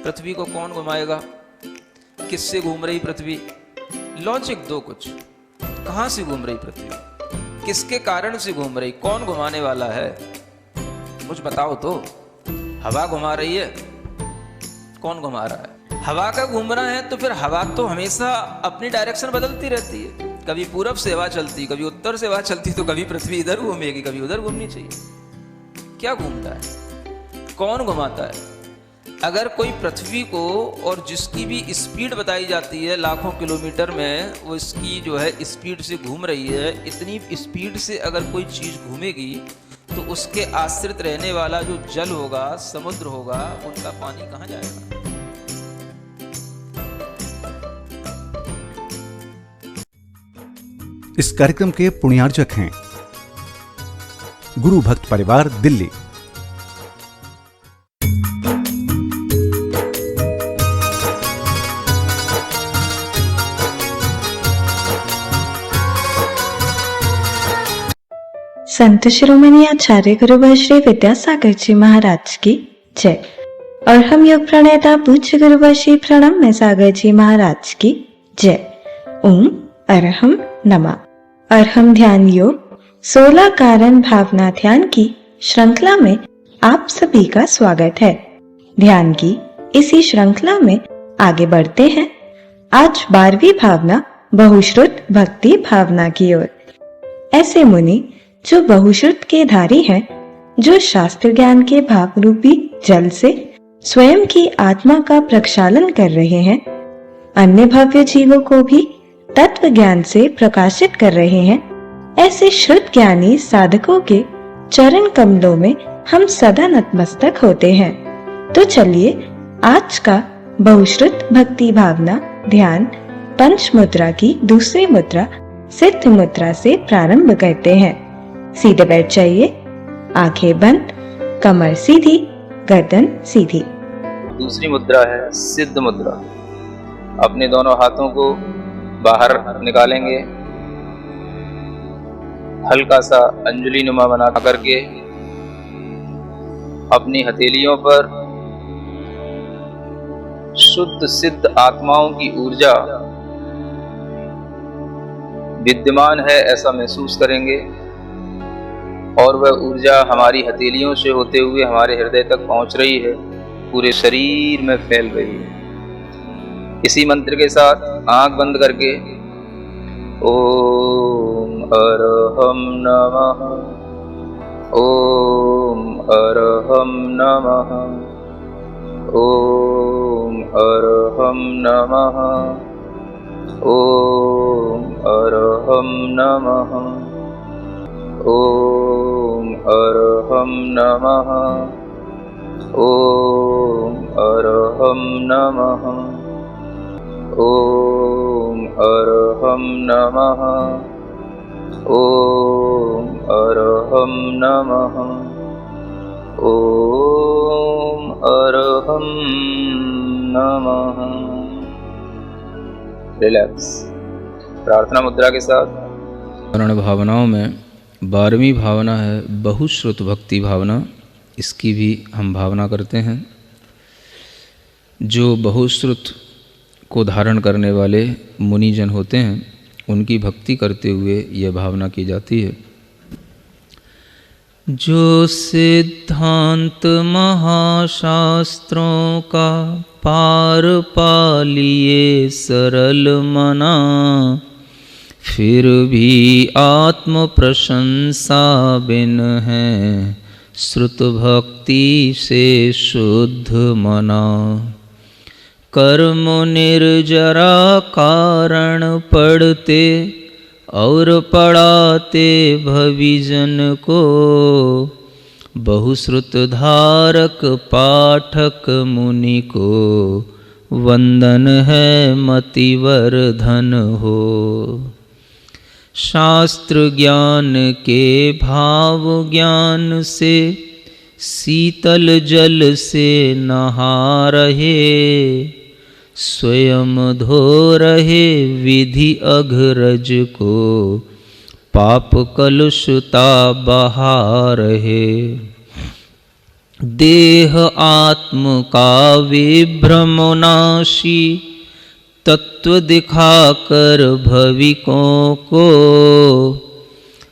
पृथ्वी को कौन घुमाएगा, किससे घूम रही पृथ्वी, लॉजिक दो कुछ, कहां से घूम रही पृथ्वी, किसके कारण से घूम रही, कौन घुमाने वाला है, कुछ बताओ तो। हवा घुमा रही है, कौन घुमा रहा है, हवा का घूमना है तो फिर हवा तो हमेशा अपनी डायरेक्शन बदलती रहती है, कभी पूरब से हवा चलती, कभी उत्तर से हवा चलती, तो कभी पृथ्वी इधर घूमेगी, कभी उधर घूमनी चाहिए। क्या घूमता है, कौन घुमाता है? अगर कोई पृथ्वी को, और जिसकी भी स्पीड बताई जाती है लाखों किलोमीटर में, वो इसकी जो है स्पीड से घूम रही है, इतनी स्पीड से अगर कोई चीज घूमेगी तो उसके आश्रित रहने वाला जो जल होगा, समुद्र होगा, उनका पानी कहाँ जाएगा? इस कार्यक्रम के पुण्यार्जक हैं गुरु भक्त परिवार, दिल्ली। संत शिरोमणि आचार्य गुरु श्री विद्यासागर जी महाराज की जय। और हम योग प्रणेता पूज्य गुरु श्री प्रणम में सागर जी महाराज की जय। ओम अरहम नमः। अरहम ध्यान योग 16 कारण भावना ध्यान की श्रृंखला में आप सभी का स्वागत है। ध्यान की इसी श्रृंखला में आगे बढ़ते हैं। आज 12वीं भावना बहुश्रुत भक्ति भावना की ओर। ऐसे मुनि जो बहुश्रुत के धारी हैं, जो शास्त्र ज्ञान के भाव रूपी जल से स्वयं की आत्मा का प्रक्षालन कर रहे हैं, अन्य भव्य जीवों को भी तत्व ज्ञान से प्रकाशित कर रहे हैं, ऐसे श्रुत ज्ञानी साधकों के चरण कमलों में हम सदा नतमस्तक होते हैं। तो चलिए आज का बहुश्रुत भक्ति भावना ध्यान पंच मुद्रा की दूसरी मुद्रा सिद्ध मुद्रा से प्रारंभ करते हैं। सीधे बैठ जाइए, आंखें बंद, कमर सीधी, गर्दन सीधी। दूसरी मुद्रा है सिद्ध मुद्रा। अपने दोनों हाथों को बाहर निकालेंगे, हल्का सा अंजलि नुमा बना करके अपनी हथेलियों पर शुद्ध सिद्ध आत्माओं की ऊर्जा विद्यमान है ऐसा महसूस करेंगे, और वह ऊर्जा हमारी हथेलियों से होते हुए हमारे हृदय तक पहुंच रही है, पूरे शरीर में फैल रही है। इसी मंत्र के साथ आंख बंद करके ओम अरहम नमः, ओम अरहम नमः, ओम अरहम नमः, ओम अरहम नमः, ओम अरहम नमः, ओम अरहम नमः, ओम अरहम नमः, ओम अरहम नमः, ओम अरहम नमः। रिलैक्स। प्रार्थना मुद्रा के साथ करण भावनाओं में 12वीं भावना है बहुश्रुत भक्ति भावना। इसकी भी हम भावना करते हैं। जो बहुश्रुत को धारण करने वाले मुनिजन होते हैं, उनकी भक्ति करते हुए यह भावना की जाती है। जो सिद्धांत महाशास्त्रों का पार पा लिए सरल मना, फिर भी आत्म प्रशंसा बिन है श्रुत भक्ति से शुद्ध मना। कर्म निर्जरा कारण पढ़ते और पढ़ाते भविजन को, बहुश्रुत धारक पाठक मुनि को वंदन है मतिवर्धन हो। शास्त्र ज्ञान के भाव ज्ञान से शीतल जल से नहा रहे, स्वयं धो रहे विधि अघरज को, पाप कलुषता बहा रहे। देह आत्म का विभ्रमनाशी तत्व दिखाकर भविकों को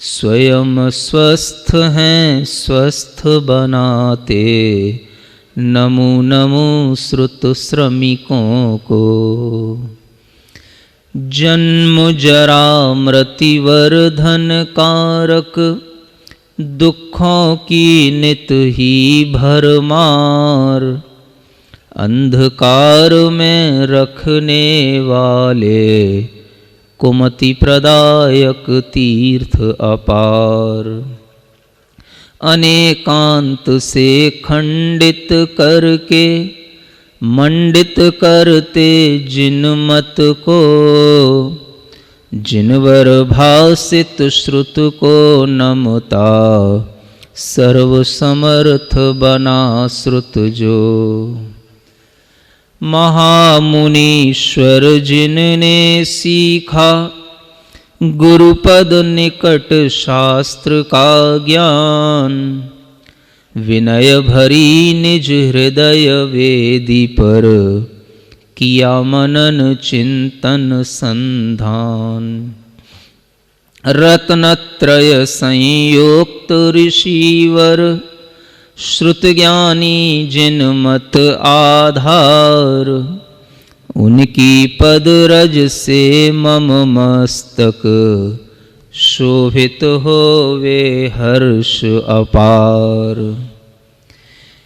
स्वयं स्वस्थ हैं स्वस्थ बनाते नमो नमो श्रुत श्रमिकों को। जन्म जरा मृत्यु वर्धन कारक दुखों की नित ही भरमार अंधकार में रखने वाले कुमति प्रदायक तीर्थ अपार। अनेकांत से खंडित करके मंडित करते जिन मत को जिनवर भासित श्रुत को नमता सर्व समर्थ बना श्रुत जो। महामुनीश्वर जिनने सीखा गुरुपद निकट शास्त्र का ज्ञान विनय भरी निज हृदय वेदी पर किया मनन चिंतन संधान। रत्नत्रय संयोक्त ऋषिवर श्रुत ज्ञानी जिन मत आधार उनकी पद रज से मम मस्तक शोभित होवे हर्ष अपार।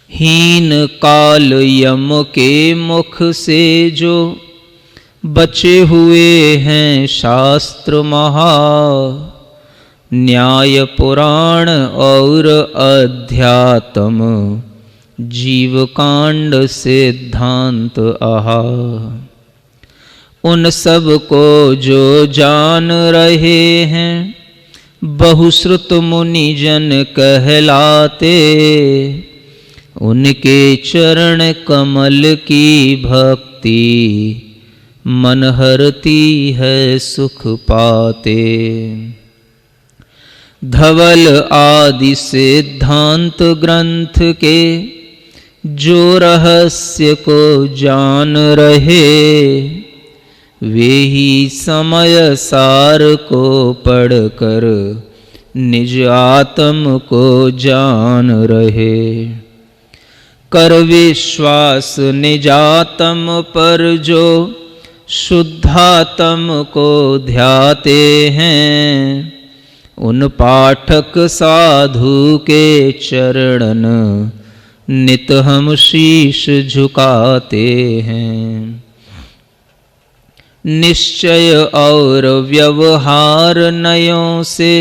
हीन काल यम के मुख से जो बचे हुए हैं शास्त्र महा न्याय पुराण और अध्यात्म जीव कांड सिद्धांत आहा। उन सब को जो जान रहे हैं बहुश्रुत मुनि जन कहलाते उनके चरण कमल की भक्ति मन हरती है सुख पाते। धवल आदि सिद्धांत ग्रंथ के जो रहस्य को जान रहे वे ही समय सार को पढ़कर निज आत्म को जान रहे। कर विश्वास निजात्म पर जो शुद्धात्म को ध्याते हैं उन पाठक साधु के चरणन नित हम शीश झुकाते हैं। निश्चय और व्यवहार नयों से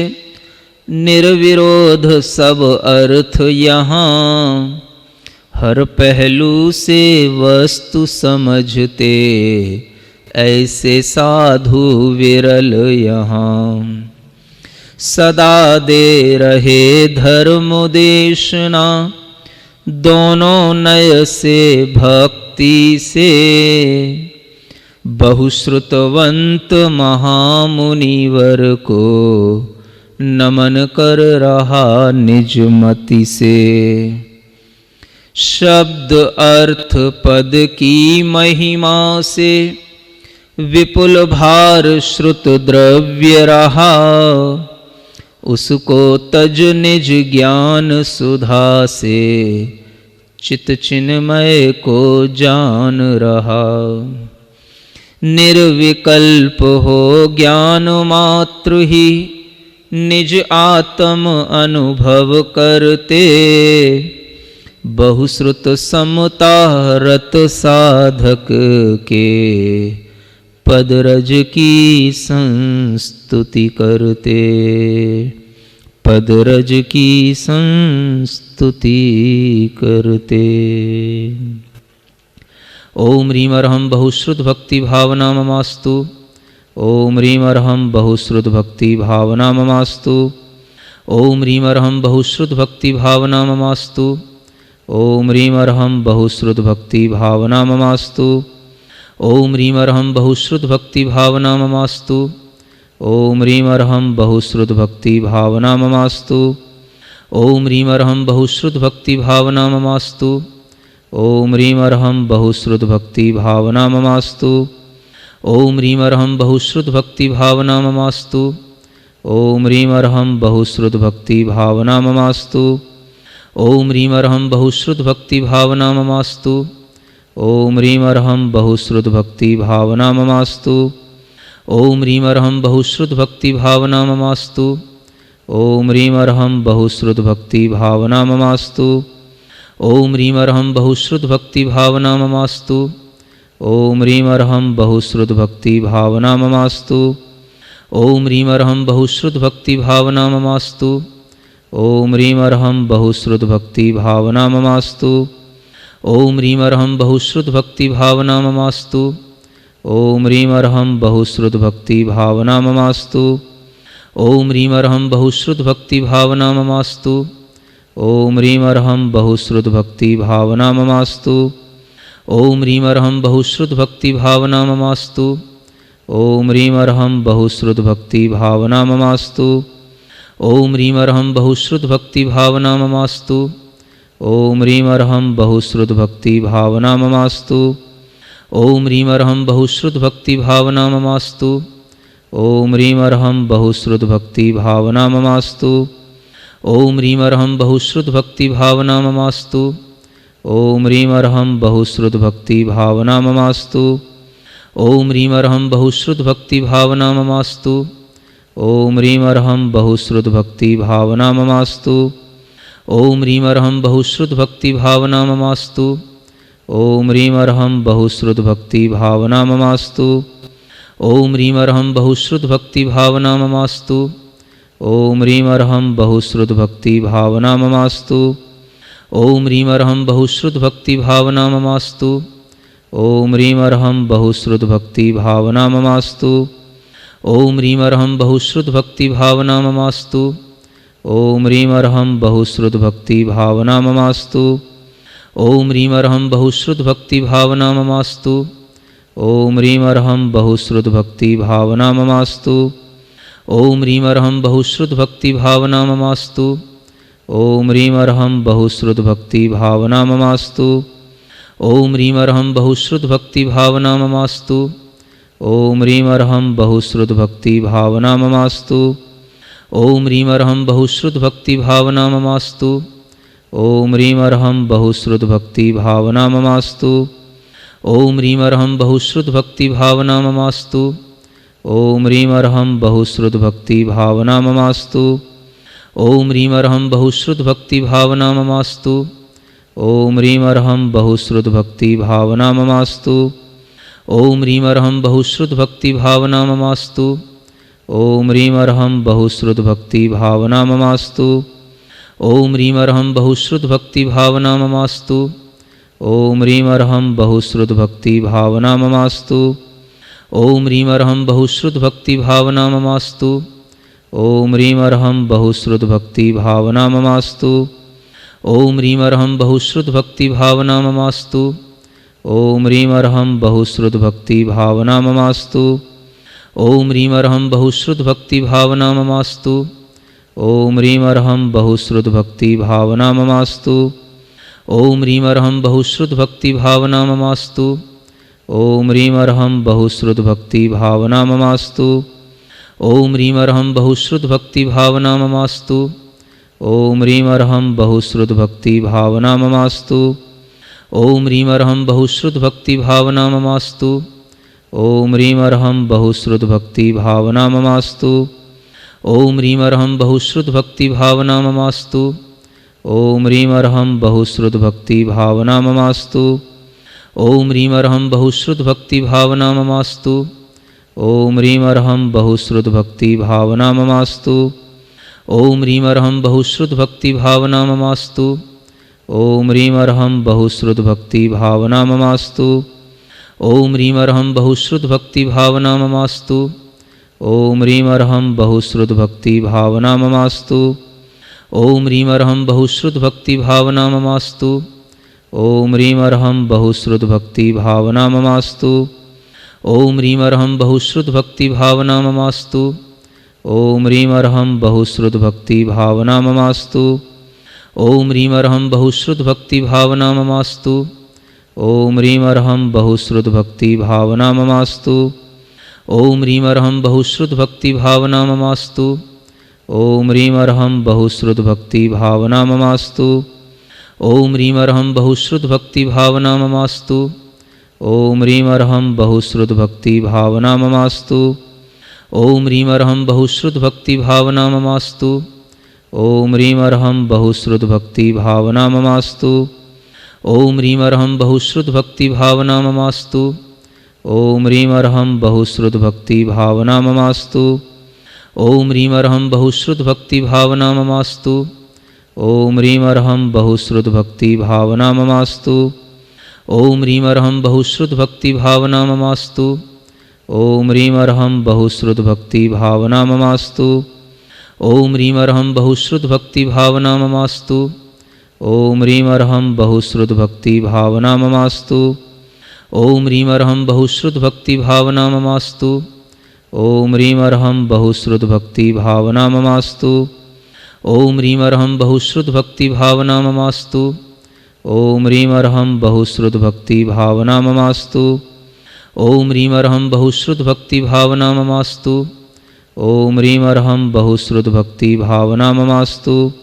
निर्विरोध सब अर्थ यहाँ हर पहलू से वस्तु समझते ऐसे साधु विरल यहाँ। सदा दे रहे धर्मोदेशना दोनों नय से भक्ति से बहुश्रुतवंत महामुनिवर को नमन कर रहा निज मति से। शब्द अर्थ पद की महिमा से विपुल भार श्रुत द्रव्य रहा उसको तज निज ज्ञान सुधा से चित चिन्मय को जान रहा। निर्विकल्प हो ज्ञान मात्र ही निज आत्म अनुभव करते बहुश्रुत समता रत साधक के पदरज की संस्तुति करते पदरज की संस्तुति करते। ओम ह्रीम अर्हं बहुश्रुत भक्ति भावना ममास्तु। ओम ह्रीम अर्हं बहुश्रुत भक्ति भावना ममास्तु। ओम ह्रीम अर्हं बहुश्रुत भक्ति भावना ममास्तु। ओम ह्रीम अर्हं बहुश्रुत भक्ति भावना ममास्तु। ओम ह्रीम अर्हं बहुश्रुत भक्ति भावना ममास्तु। ओम ह्रीम अर्हं बहुश्रुत भक्ति भावना ममास्तु। ओम ह्रीं अर्हं बहुश्रुत भक्ति भावना ममास्तु। ओम ह्रीं अर्हं बहुश्रुत भक्ति भावना ममास्तु। ओम ह्रीं अर्हं बहुश्रुत भक्ति भावना ममास्तु। ओम ह्रीं अर्हं बहुश्रुत भक्ति भावना ममास्तु। ओम ह्रीं अर्हं बहुश्रुत भक्ति भावना ममास्तु। ओम ह्रीं अर्हं बहुश्रुत भक्ति भावना ममास्तु। ओम ह्रीं अर्हं बहुश्रुत भक्ति भावना ममास्तु। ओम ह्रीं अर्हं बहुश्रुत भक्ति भावना ममास्तु। ओम ह्रीं अर्हं बहुश्रुत भक्ति भावना ममास्तु। ओम ह्रीं अर्हं बहुश्रुत भक्ति भावना ममास्तु। ओम ह्रीं अर्हं बहुश्रुत भक्ति भावना ममास्तु। ओम ह्रीं अर्हं बहुश्रुत भक्ति भावना ममास्तु। ओम ह्रीं अर्हं बहुश्रुत भक्ति भावना ममास्तु। ओम ह्रीं अर्हं बहुश्रुत भक्ति भावना ममास्तु। ओम ह्रीं अर्हं बहुश्रुत भक्ति भावना ममास्तु। ओम ह्रीं अर्हं बहुश्रुत भक्ति भावना ममास्तु। ओम ह्रीं अर्हं बहुश्रुत भक्ति भावना ममास्तु। ओम ह्रीं अर्हं बहुश्रुत भक्ति भावना ममास्तु। ओम ह्रीं अर्हं बहुश्रुत भक्ति भावना ममास्तु। ओम ह्रीं अर्हं बहुश्रुत भक्ति भावना ममास्तु। ओम ह्रीं अर्हं बहुश्रुत भक्ति भावना ममास्तु। ओम ह्रीं अर्हं बहुश्रुत भक्ति भावना ममास्तु। ओम ह्रीं अर्हं बहुश्रुत भक्ति भावना ममास्तु। ओम ह्रीं अर्हं बहुश्रुत भक्ति भावना ममास्तु। ओम ह्रीं अर्हं बहुश्रुत भक्ति भावना ममास्तु। ओम ह्रीं अर्हं बहुश्रुत भक्ति भावना ममास्तु। ओम ह्रीं अर्हं बहुश्रुत भक्ति भावना ममास्तु। ओम ह्रीं अर्हं बहुश्रुत भक्ति भावना ममास्तु। ओम ह्रीं अर्हं बहुश्रुत भक्ति भावना ममास्तु। ओम ह्रीं अर्हं बहुश्रुत भक्ति भावना ममास्तु। ओम ह्रीं अर्हं बहुश्रुत भक्ति भावना ममास्तु। ओम ह्रीं अर्हं बहुश्रुत भक्ति भावना ममास्तु। ओम ह्रीं अर्हं बहुश्रुत भक्ति भावना ममास्तु। ओम ह्रीं अर्हं बहुश्रुत भक्ति भावना ममास्तु। ओम ह्रीं अर्हं बहुश्रुत भक्ति भावना ममास्तु। ओम ह्रीं अर्हं बहुश्रुत भक्ति भावना ममास्तु। ओम ह्रीं अर्हं बहुश्रुत भक्ति भावना ममास्तु। ओम ह्रीं अर्हं बहुश्रुत भक्ति भावना ममास्तु। ओम ह्रीं अर्हं बहुश्रुत भक्ति भावना ममास्तु। ओम ह्रीं अर्हं बहुश्रुत भक्ति भावना ममास्तु। ओम ह्रीं अर्हं बहुश्रुत भक्ति भावना ममास्तु। ओम ह्रीं अर्हं बहुश्रुत भक्ति भावना ममास्तु। ओम ह्रीं अर्हं बहुश्रुत भक्ति भावना ममास्तु। ओम ह्रीं अर्हं बहुश्रुत भक्ति भावना ममास्तु। ओम ह्रीं अर्हं बहुश्रुत भक्ति भावना ममास्तु। ओम ह्रीं अर्हं बहुश्रुत भक्ति भावना ममास्तु। ओम ह्रीं अर्हं बहुश्रुत भक्ति भावना ममास्तु। ओम ह्रीं अर्हं बहुश्रुत भक्ति भावना ममास्तु। ओम ह्रीं अर्हं बहुश्रुत भक्ति भावना ममास्तु। ओम ह्रीं अर्हं बहुश्रुत भक्ति भावना ममास्तु। ओम ह्रीं अर्हं बहुश्रुत भक्ति भावना ममास्तु। ओम ह्रीं अर्हं बहुश्रुत भक्ति भावना ममास्तु। ओम ह्रीं अर्हं बहुश्रुत भक्ति भावना ममास्तु। ओम ह्रीं अर्हं बहुश्रुत भक्ति भावना ममास्तु। ओम ह्रीं अर्हं बहुश्रुत भक्ति भावना ममास्तु। ओम ह्रीं अर्हं बहुश्रुत भक्ति भावना ममास्तु। ओम ह्रीं अर्हं बहुश्रुत भक्ति भावना ममास्तु। ओम ह्रीं अर्हं बहुश्रुत भक्ति भावना ममास्तु। ओम ह्रीं अर्हं बहुश्रुत भक्ति भावना ममास्तु। ओम ह्रीं अर्हं बहुश्रुत भक्ति भावना ममास्तु। ओम ह्रीं अर्हं बहुश्रुत भक्ति भावना ममास्तु। ओम ह्रीं अर्हं बहुश्रुत भक्ति भावना ममास्तु। ओम ह्रीं अर्हं बहुश्रुत भक्ति भावना ममास्तु। ओम ह्रीं अर्हं बहुश्रुत भक्ति भावना ममास्तु। ओम ह्रीं अर्हं बहुश्रुत भक्ति भावना ममास्तु। ओम ह्रीं अर्हं बहुश्रुत भक्ति भावना ममास्तु। ओम ह्रीं अर्हं बहुश्रुत भक्ति भावना ममास्तु। ओम ह्रीं अर्हं बहुश्रुत भक्ति भावना ममास्तु। ओम ह्रीं अर्हं बहुश्रुत भक्ति भावना ममास्तु। ओम ह्रीं अर्हं बहुश्रुत भक्ति भावना ममास्तु। ओम ह्रीं अर्हं बहुश्रुत भक्ति भावना ममास्तु। ओम ह्रीं अर्हं बहुश्रुत भक्ति भावना ममास्तु। ओम ह्रीं अर्हं बहुश्रुत भक्ति भावना ममास्तु। ओम ह्रीं अर्हं बहुश्रुत भक्ति भावना ममास्तु। ओम ह्रीं अर्हं बहुश्रुत भक्ति भावना ममास्तु। ओम ह्रीं अर्हं बहुश्रुत भक्ति भावना ममास्तु। ओम ह्रीं अर्हं बहुश्रुत भक्ति भावना ममास्तु। ओम ह्रीं अर्हं बहुश्रुत भक्ति भावना ममास्तु। ओम ह्रीं अर्हं बहुश्रुत भक्ति भावना ममास्तु। ओम ह्रीं अर्हं बहुश्रुत भक्ति भावना ममास्तु। ओम ह्रीं अर्हं बहुश्रुत भक्ति भावना ममास्तु। ओम ह्रीं अर्हं बहुश्रुत भक्ति भावना ममास्तु। ओम ह्रीं अर्हं बहुश्रुत भक्ति भावना ममास्तु। ओम ह्रीं अर्हं बहुश्रुत भक्ति भावना ममास्तु। ओम ह्रीं अर्हं बहुश्रुत भक्ति भावना ममास्तु। ओम ह्रीं अर्हं बहुश्रुत भक्ति भावना ममास्तु। ओम ह्रीं अर्हं बहुश्रुत भक्ति भावना ममास्तु। ओम ह्रीं अर्हं बहुश्रुत भक्ति भावना ममास्तु। ओम ह्रीं अर्हं बहुश्रुत भक्ति भावना ममास्तु। ओम ह्रीं अर्हं बहुश्रुत भक्ति भावना ममास्तु। ओम ह्रीं अर्हं बहुश्रुत भक्ति भावना ममास्तु। ओम ह्रीं अर्हं बहुश्रुत भक्ति भावना ममास्तु। ओम ह्रीं अर्हं बहुश्रुत भक्ति भावना ममास्तु। ओम ह्रीं अर्हं बहुश्रुत भक्ति भावना ममास्तु। ओम ह्रीं अर्हं बहुश्रुत भक्ति भावना ममास्तु। ओम ह्रीं अर्हं बहुश्रुत भक्ति भावना ममास्तु।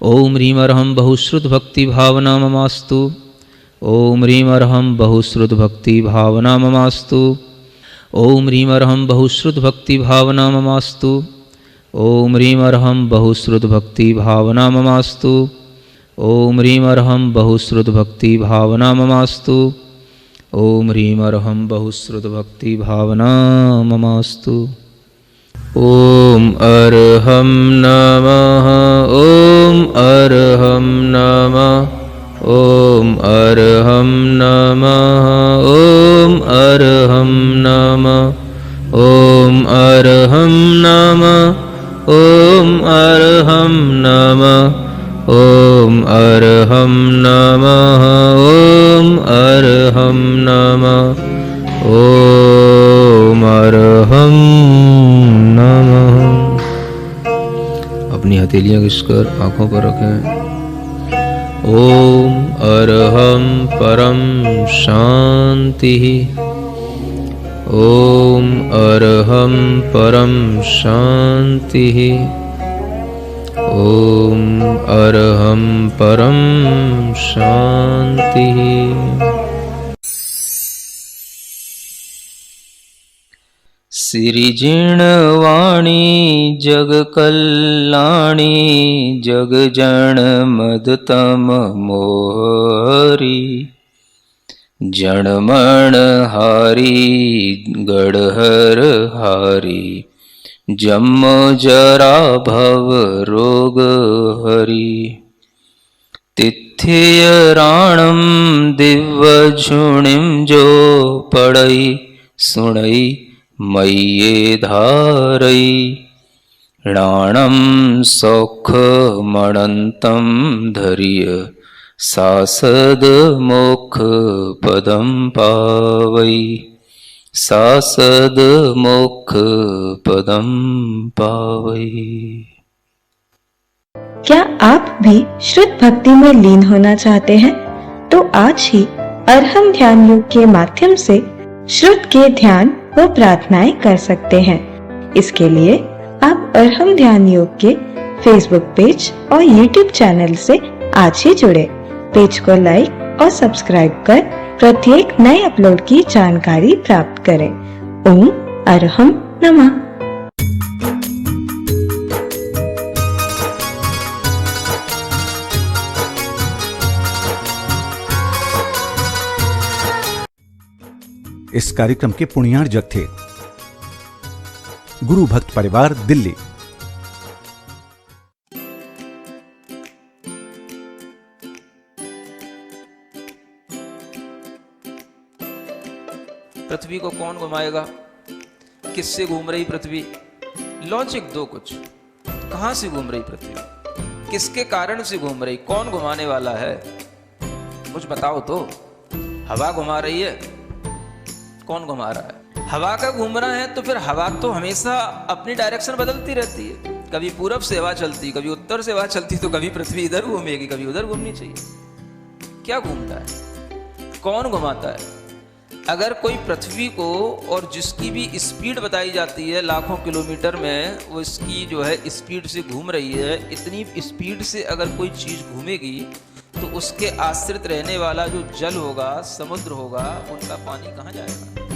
ओम ह्रीं अर्हं बहुश्रुत भक्ति भावना ममास्तु। ओम ह्रीं अर्हं बहुश्रुत भक्ति भावना ममास्तु। ओम ह्रीं अर्हं बहुश्रुत भक्ति भावना ममास्तु। ओम ह्रीं अर्हं बहुश्रुत भक्ति भावना ममास्तु। ओम ह्रीं अर्हं बहुश्रुत भक्ति भावना ममास्तु। ओम ह्रीं अर्हं बहुश्रुत भक्ति भावना ममास्तु। ओम अर्हं नमः। ओम अर्हं नमः। ओम अर्हं नमः। ओम अर्हं नमः। ओम अर्हं नमः। ओम अर्हं नमः। ओम अर्हं नमः। ओम अर्हं नमः। ओम अर्हं नमः। अपनी हथेलियां घिसकर आंखों पर रखें। ओम अर्हं परम शांति। ओम अर्हं परम शांति। ओम अर्हं परम शांति। श्रीजिणवाणी जग कल्याणी जग जन मदतम मोहरी जनमण हारी गढ़हर हारी जम जरा भव रोग हरि तिथ्य राणम दिव्य झुणिम जो पड़ई सुणई मय्ये धारई राणम सौख मणंतम धर्य सासद मोक्ष पदम पावई सासद मोक्ष पदम पावई। क्या आप भी श्रुत भक्ति में लीन होना चाहते हैं? तो आज ही अर्हम ध्यान योग के माध्यम से श्रुत के ध्यान व प्रार्थनाएं कर सकते हैं। इसके लिए आप अर्हम ध्यान योग के फेसबुक पेज और यूट्यूब चैनल से आज ही जुड़े। पेज को लाइक और सब्सक्राइब कर प्रत्येक नए अपलोड की जानकारी प्राप्त करें। ओम अर्हम नमः। इस कार्यक्रम के पुण्यार्जक थे गुरु भक्त परिवार दिल्ली। पृथ्वी को कौन घुमाएगा? किससे घूम रही पृथ्वी? लॉजिक दो कुछ। कहां से घूम रही पृथ्वी? किसके कारण से घूम रही? कौन घुमाने वाला है? कुछ बताओ तो। हवा घुमा रही है, कौन घुमा रहा है? हवा का घूमना है तो फिर हवा तो हमेशा अपनी डायरेक्शन बदलती रहती है। कभी पूरब से हवा चलती, कभी उत्तर से हवा चलती, तो कभी पृथ्वी इधर घूमेगी, कभी उधर घूमनी चाहिए। क्या घूमता है, कौन घुमाता है? अगर कोई पृथ्वी को, और जिसकी भी स्पीड बताई जाती है लाखों किलोमीटर में, वो इसकी जो है स्पीड से घूम रही है, इतनी स्पीड से अगर कोई चीज़ घूमेगी तो उसके आश्रित रहने वाला जो जल होगा, समुद्र होगा, उनका पानी कहाँ जाएगा?